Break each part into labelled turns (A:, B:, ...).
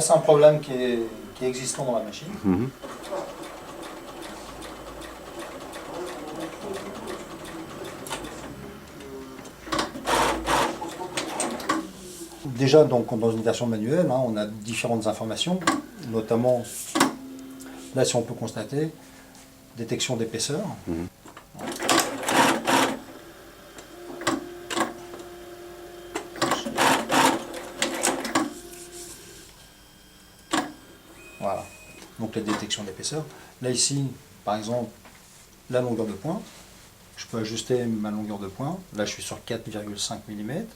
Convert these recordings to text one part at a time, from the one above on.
A: c'est un problème qui est existant dans la machine. Déjà, donc, dans une version manuelle, hein, on a différentes informations, notamment, là, si on peut constater, détection d'épaisseur. Voilà, donc la détection d'épaisseur. Là, ici, par exemple, la longueur de pointe. Je peux ajuster ma longueur de pointe. Là, je suis sur 4,5 mm.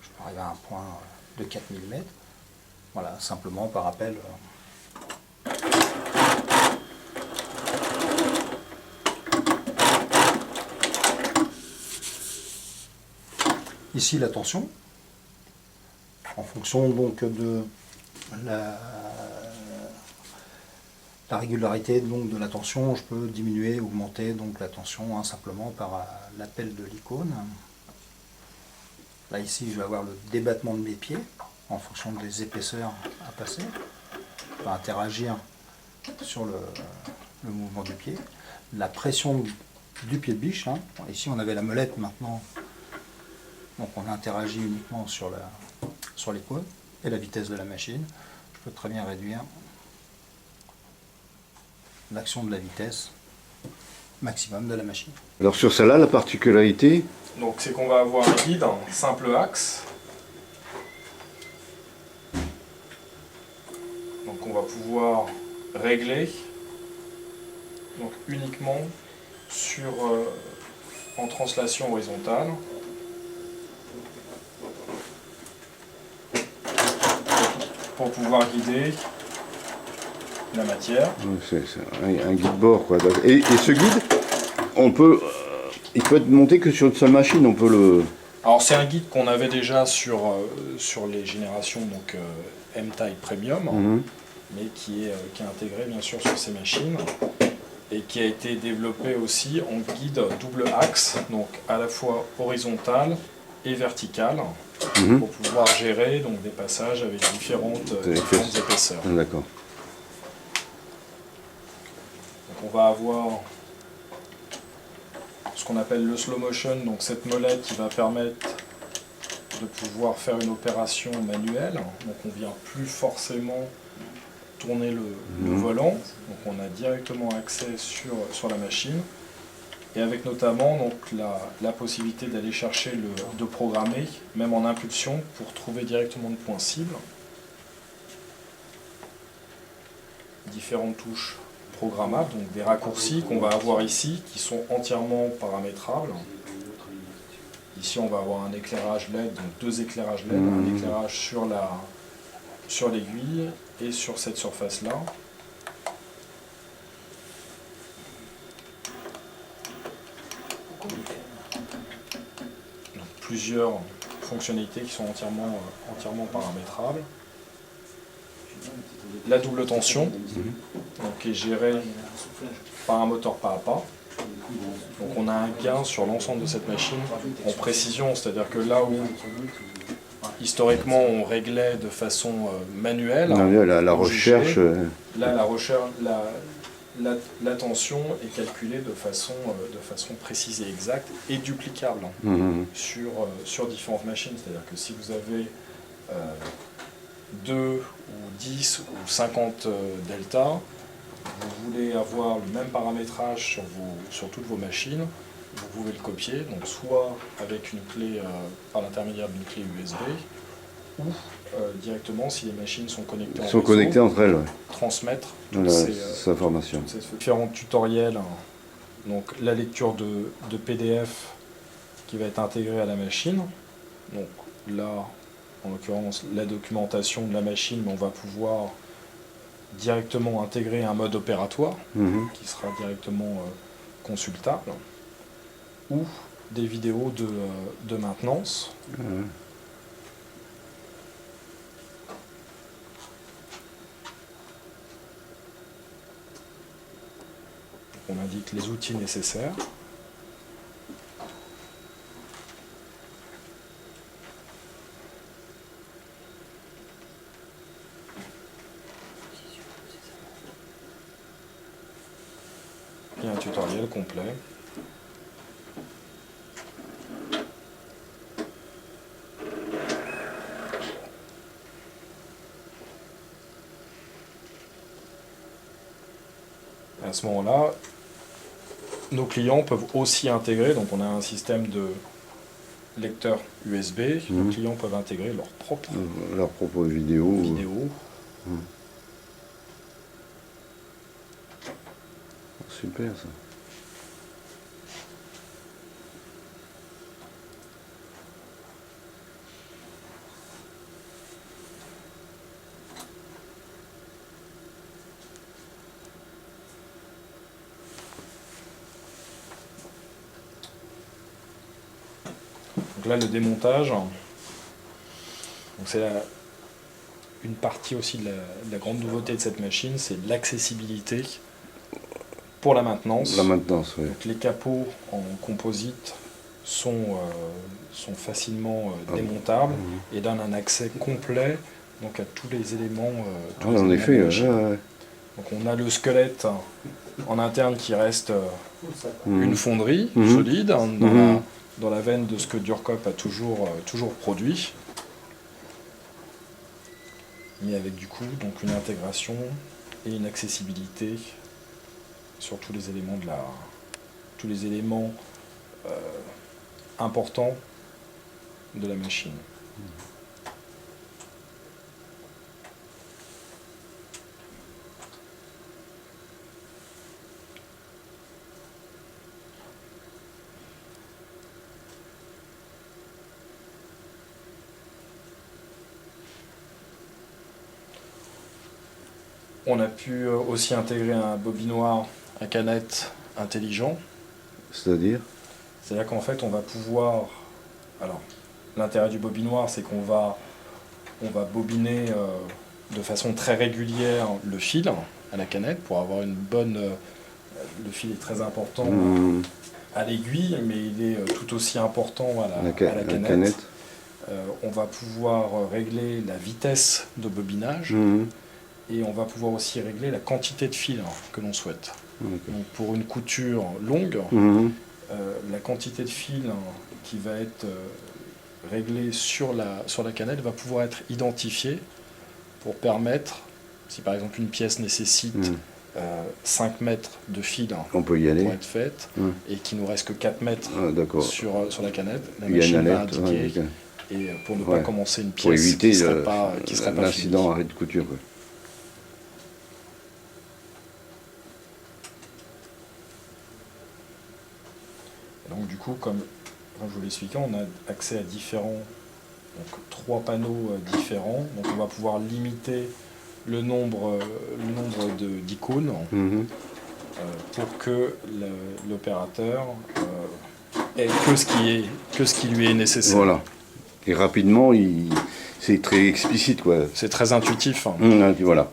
A: Je peux arriver à un point de 4 mm. Voilà, simplement par rappel. Ici, la tension. En fonction donc de la régularité donc, de la tension, je peux diminuer, augmenter donc, la tension hein, simplement par l'appel de l'icône. Là ici je vais avoir le débattement de mes pieds en fonction des épaisseurs à passer. Je peux interagir sur le mouvement du pied. La pression du pied de biche, hein. Ici on avait la molette maintenant, donc on interagit uniquement sur l'icône et la vitesse de la machine. Je peux très bien réduire l'action de la vitesse maximum de la machine.
B: Alors sur celle-là, la particularité,
C: donc c'est qu'on va avoir un guide en simple axe. Donc on va pouvoir régler donc uniquement sur en translation horizontale. Pour pouvoir guider la matière.
B: c'est un guide-bord, quoi. Et ce guide, il peut être monté que sur une seule machine, on peut le...
C: Alors c'est un guide qu'on avait déjà sur les générations donc M-Type Premium, mais qui est intégré bien sûr sur ces machines, et qui a été développé aussi en guide double axe, donc à la fois horizontal et vertical, pour pouvoir gérer donc, des passages avec différentes épaisseurs.
B: D'accord.
C: Donc on va avoir ce qu'on appelle le slow motion, donc cette molette qui va permettre de pouvoir faire une opération manuelle. Donc on vient plus forcément tourner le volant, donc on a directement accès sur la machine. Et avec notamment donc, la possibilité d'aller chercher, de programmer, même en impulsion, pour trouver directement le point cible. Différentes touches programmables, donc des raccourcis qu'on va avoir ici, qui sont entièrement paramétrables. Ici on va avoir un éclairage LED, donc deux éclairages LED, un éclairage sur l'aiguille et sur cette surface-là. Plusieurs fonctionnalités qui sont entièrement paramétrables. La double tension, donc, qui est gérée par un moteur pas à pas. Donc on a un gain sur l'ensemble de cette machine en précision, c'est-à-dire que là où historiquement on réglait de façon manuelle,
B: la recherche...
C: là la tension est calculée de façon précise et exacte et duplicable sur différentes machines. C'est-à-dire que si vous avez 2 ou 10 ou 50 delta, vous voulez avoir le même paramétrage sur toutes vos machines, vous pouvez le copier, donc soit avec une clé par l'intermédiaire d'une clé USB, ou directement si les machines sont connectées
B: entre elles, ouais.
C: Transmettre
B: ces informations.
C: Différents tutoriels, donc la lecture de PDF qui va être intégrée à la machine. Donc là, en l'occurrence, la documentation de la machine, on va pouvoir directement intégrer un mode opératoire qui sera directement consultable, ou des vidéos de maintenance. On indique les outils nécessaires. et un tutoriel complet. À ce moment-là, nos clients peuvent aussi intégrer, donc on a un système de lecteur USB, nos clients peuvent intégrer
B: Leur propre vidéo.
C: vidéo.
B: Super ça.
C: Donc là, le démontage, c'est une partie aussi de la grande nouveauté de cette machine, c'est l'accessibilité pour la maintenance.
B: La maintenance, oui.
C: Donc les capots en composite sont facilement démontables et donnent un accès complet donc à tous les éléments.
B: En effet,
C: de la machine. Donc on a le squelette en interne qui reste une fonderie solide dans la veine de ce que Durcop a toujours produit, mais avec du coup donc une intégration et une accessibilité sur tous les éléments importants de la machine. On a pu aussi intégrer un bobinoir à canette intelligent.
B: C'est-à-dire
C: qu'en fait, on va pouvoir... Alors, l'intérêt du bobinoir, c'est qu'on va bobiner de façon très régulière le fil à la canette pour avoir une bonne... le fil est très important à l'aiguille, mais il est tout aussi important à la canette. On va pouvoir régler la vitesse de bobinage. Et on va pouvoir aussi régler la quantité de fil que l'on souhaite. Donc pour une couture longue, la quantité de fil qui va être réglée sur la canette va pouvoir être identifiée pour permettre, si par exemple une pièce nécessite 5 mètres de fil
B: on peut y aller.
C: pour être faite, et qu'il ne nous reste que 4 mètres sur la canette, la
B: il y a
C: machine
B: une
C: va
B: alerte,
C: indiquer, et pour ne pas commencer une
B: pour
C: pièce
B: éviter
C: qui ne serait pas
B: l'incident
C: finie.
B: arrêt de couture. Quoi.
C: Donc du coup, comme je vous l'expliquais, on a accès à différents, donc 3 panneaux différents. Donc on va pouvoir limiter le nombre d'icônes pour que l'opérateur ait que ce qui lui est nécessaire.
B: Voilà. Et rapidement, c'est très explicite, quoi.
C: C'est très intuitif.
B: Voilà.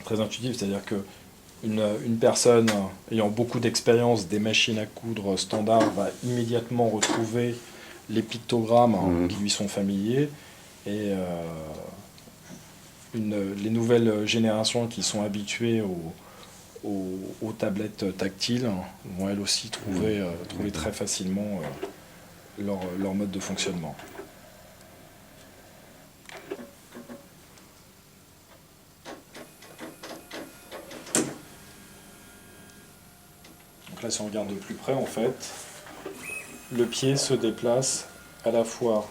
C: Très intuitif, c'est-à-dire que une personne ayant beaucoup d'expérience des machines à coudre standard va immédiatement retrouver les pictogrammes qui lui sont familiers, et les nouvelles générations qui sont habituées aux tablettes tactiles vont elles aussi trouver très facilement leur mode de fonctionnement. Donc là, si on regarde de plus près, en fait, le pied se déplace à la fois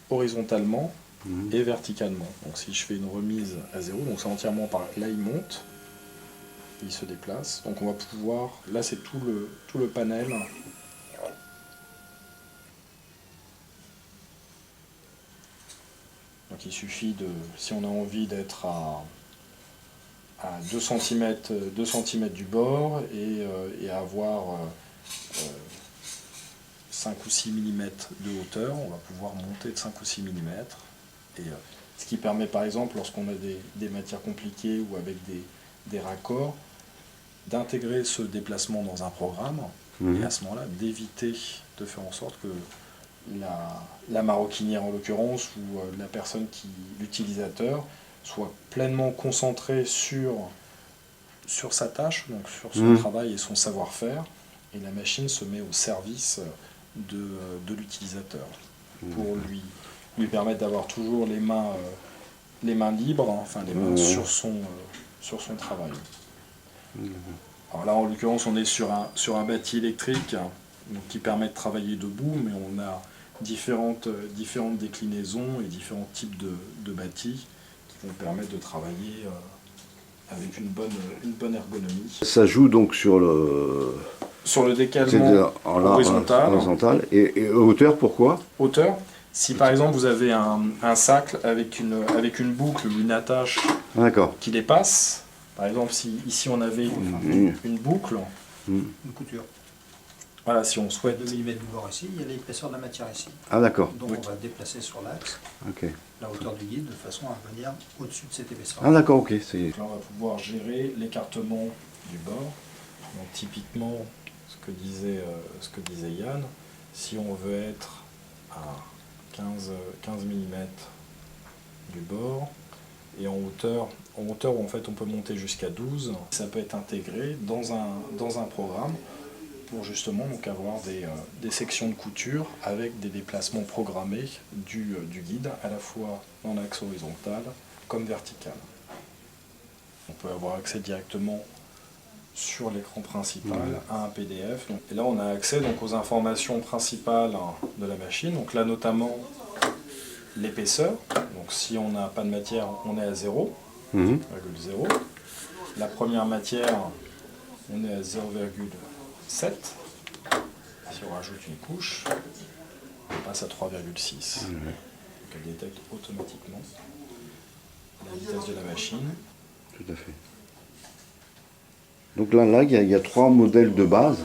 C: horizontalement et verticalement. Donc si je fais une remise à 0, donc c'est entièrement par là, il monte, il se déplace. Donc on va pouvoir, là c'est tout le panel. Donc il suffit si on a envie d'être à 2 cm du bord et avoir 5 ou 6 mm de hauteur, on va pouvoir monter de 5 ou 6 mm. Et ce qui permet par exemple, lorsqu'on a des matières compliquées ou avec des raccords, d'intégrer ce déplacement dans un programme et à ce moment-là d'éviter de faire en sorte que la maroquinière en l'occurrence ou la personne l'utilisateur soit pleinement concentré sur sur sa tâche, donc sur son travail et son savoir-faire, et la machine se met au service de l'utilisateur pour lui permettre d'avoir toujours les mains libres, enfin les mains sur son travail. Alors là, en l'occurrence, on est sur un bâti électrique donc, qui permet de travailler debout, mais on a différentes déclinaisons et différents types de bâtis qui vont permettre de travailler avec une bonne ergonomie.
B: Ça joue donc sur le
C: décalement horizontal.
B: Et hauteur, pourquoi?
C: Hauteur. Si par exemple vous avez un sac avec une boucle ou une attache qui dépasse, par exemple si ici on avait une boucle,
A: Une couture.
C: voilà, si on souhaite...
A: 2 mm du bord ici, il y a l'épaisseur de la matière ici.
B: Ah d'accord.
A: Donc on va déplacer sur l'axe la hauteur du guide de façon à venir au-dessus de cette épaisseur.
B: Ah d'accord, ok.
C: Là on va pouvoir gérer l'écartement du bord. Donc typiquement, ce que disait Yann, si on veut être à 15 mm du bord, et en hauteur en fait on peut monter jusqu'à 12, ça peut être intégré dans un programme pour justement donc avoir des sections de couture avec des déplacements programmés du guide, à la fois dans l'axe horizontal comme vertical. On peut avoir accès directement sur l'écran principal à un PDF. Et là on a accès donc aux informations principales de la machine, donc là notamment l'épaisseur, donc si on n'a pas de matière on est à 0,0. La première matière on est à 0,7. Si on rajoute une couche, on passe à 3,6. Donc elle détecte automatiquement la vitesse de la machine.
B: Tout à fait. Donc là il y a 3 modèles de base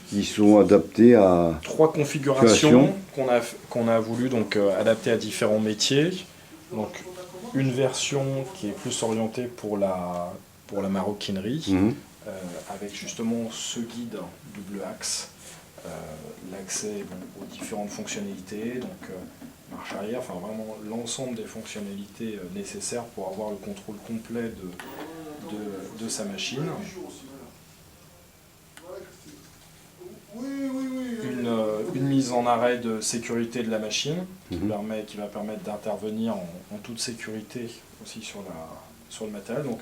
B: qui sont adaptés à...
C: 3 configurations qu'on a voulu donc, adapter à différents métiers. Donc une version qui est plus orientée pour la maroquinerie, avec justement ce guide double axe, l'accès aux différentes fonctionnalités, donc marche arrière, enfin vraiment l'ensemble des fonctionnalités nécessaires pour avoir le contrôle complet de sa machine. Une mise en arrêt de sécurité de la machine qui va permettre d'intervenir en toute sécurité aussi sur le matériel. Donc,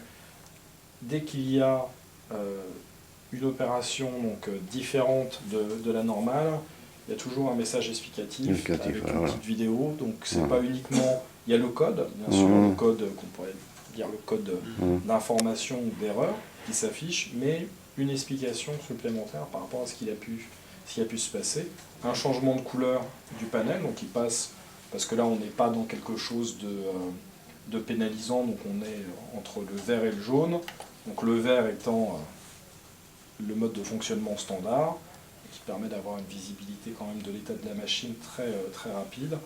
C: dès qu'il y a une opération donc, différente de la normale, il y a toujours un message explicatif avec une petite vidéo. Donc c'est pas uniquement... Il y a le code, bien sûr, le code qu'on pourrait dire le code d'information ou d'erreur qui s'affiche, mais une explication supplémentaire par rapport à ce qui a pu se passer. Un changement de couleur du panel, donc il passe, parce que là on n'est pas dans quelque chose de pénalisant, donc on est entre le vert et le jaune. Donc le vert étant le mode de fonctionnement standard, qui permet d'avoir une visibilité quand même de l'état de la machine très, très rapide.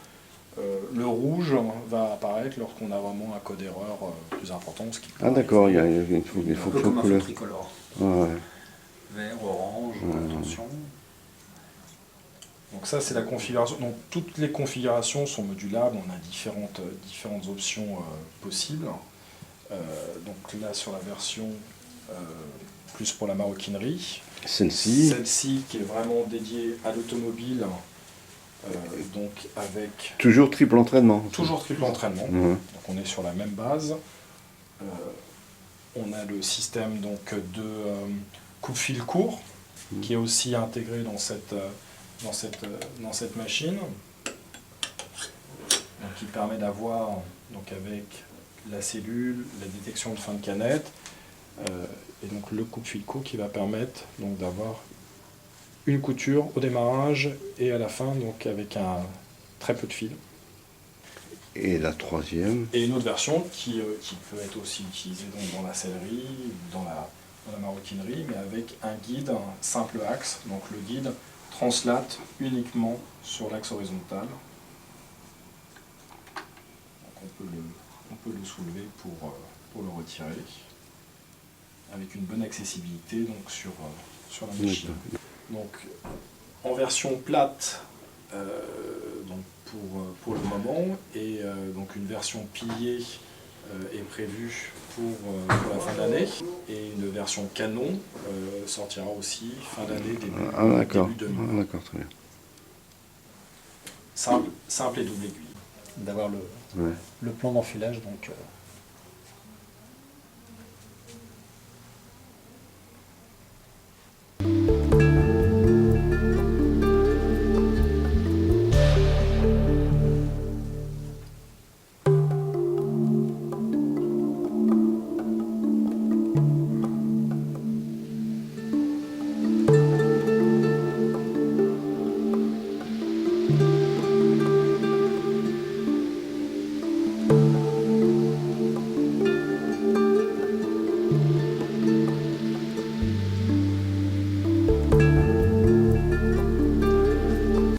C: Le rouge va apparaître lorsqu'on a vraiment un code erreur plus important.
B: Ah d'accord, il faut que
A: comme un feu
B: couleur.
A: tricolore.
B: Ouais.
A: Vert, orange, attention.
C: Donc ça c'est la configuration. Donc toutes les configurations sont modulables, on a différentes options possibles. Donc là sur la version plus pour la maroquinerie. Celle-ci qui est vraiment dédiée à l'automobile, donc avec...
B: Toujours triple entraînement.
C: Toujours triple entraînement, donc on est sur la même base. On a le système donc, de coupe-fil court, qui est aussi intégré dans cette machine, donc, qui permet d'avoir, donc avec la cellule, la détection de fin de canette, et donc le coupe-fil court qui va permettre donc d'avoir une couture au démarrage et à la fin, donc avec très peu de fil.
B: Et la troisième.
C: Et une autre version qui peut être aussi utilisée donc, dans la sellerie, dans la maroquinerie, mais avec un guide, un simple axe. Donc le guide translate uniquement sur l'axe horizontal. Donc on peut le soulever pour le retirer, avec une bonne accessibilité donc, sur la machine. Donc en version plate, donc pour le moment, et donc une version pilier est prévue pour la fin de l'année, et une version canon sortira aussi fin d'année,
B: Ah d'accord,
C: début 2020.
B: ah, d'accord, très bien.
C: Simple et double aiguille.
A: D'avoir
B: Ouais.
A: le plan d'enfilage, donc